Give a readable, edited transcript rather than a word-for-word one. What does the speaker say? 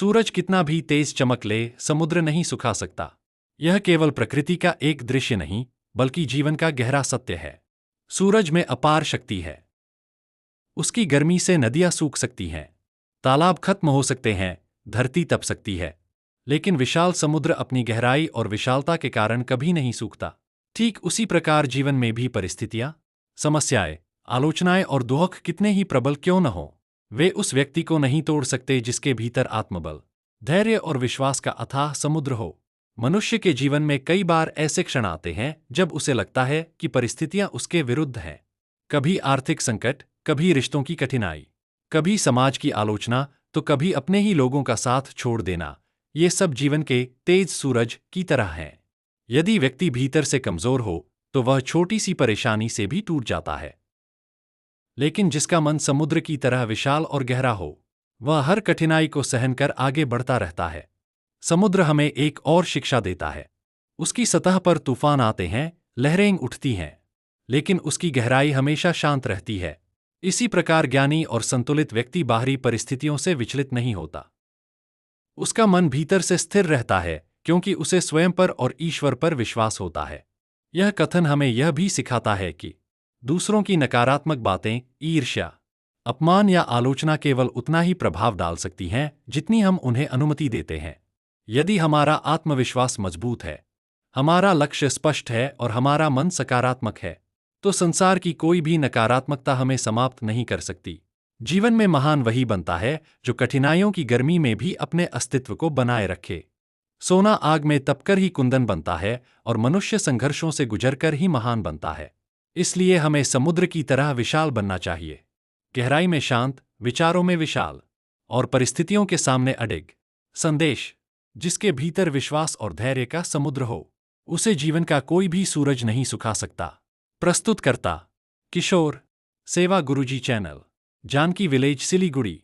सूरज कितना भी तेज चमक ले, समुद्र नहीं सुखा सकता। यह केवल प्रकृति का एक दृश्य नहीं, बल्कि जीवन का गहरा सत्य है। सूरज में अपार शक्ति है। उसकी गर्मी से नदियां सूख सकती हैं, तालाब खत्म हो सकते हैं, धरती तप सकती है, लेकिन विशाल समुद्र अपनी गहराई और विशालता के कारण कभी नहीं सूखता। ठीक उसी प्रकार जीवन में भी परिस्थितियां, समस्याएं, आलोचनाएं और दुख कितने ही प्रबल क्यों न हो, वे उस व्यक्ति को नहीं तोड़ सकते जिसके भीतर आत्मबल, धैर्य और विश्वास का अथाह समुद्र हो। मनुष्य के जीवन में कई बार ऐसे क्षण आते हैं जब उसे लगता है कि परिस्थितियां उसके विरुद्ध हैं। कभी आर्थिक संकट, कभी रिश्तों की कठिनाई, कभी समाज की आलोचना, तो कभी अपने ही लोगों का साथ छोड़ देना। ये सब जीवन के तेज सूरज की तरह हैं। यदि व्यक्ति भीतर से कमजोर हो तो वह छोटी सी परेशानी से भी टूट जाता है, लेकिन जिसका मन समुद्र की तरह विशाल और गहरा हो, वह हर कठिनाई को सहन कर आगे बढ़ता रहता है। समुद्र हमें एक और शिक्षा देता है। उसकी सतह पर तूफान आते हैं, लहरें उठती हैं, लेकिन उसकी गहराई हमेशा शांत रहती है। इसी प्रकार ज्ञानी और संतुलित व्यक्ति बाहरी परिस्थितियों से विचलित नहीं होता। उसका मन भीतर से स्थिर रहता है, क्योंकि उसे स्वयं पर और ईश्वर पर विश्वास होता है। यह कथन हमें यह भी सिखाता है कि दूसरों की नकारात्मक बातें, ईर्ष्या, अपमान या आलोचना केवल उतना ही प्रभाव डाल सकती हैं जितनी हम उन्हें अनुमति देते हैं। यदि हमारा आत्मविश्वास मजबूत है, हमारा लक्ष्य स्पष्ट है और हमारा मन सकारात्मक है, तो संसार की कोई भी नकारात्मकता हमें समाप्त नहीं कर सकती। जीवन में महान वही बनता है जो कठिनाइयों की गर्मी में भी अपने अस्तित्व को बनाए रखे। सोना आग में तपकर ही कुंदन बनता है और मनुष्य संघर्षों से गुजरकर ही महान बनता है। इसलिए हमें समुद्र की तरह विशाल बनना चाहिए, गहराई में शांत, विचारों में विशाल और परिस्थितियों के सामने अडिग। संदेश: जिसके भीतर विश्वास और धैर्य का समुद्र हो, उसे जीवन का कोई भी सूरज नहीं सुखा सकता। प्रस्तुतकर्ता: किशोर। सेवा गुरुजी चैनल, जानकी विलेज, सिलीगुड़ी।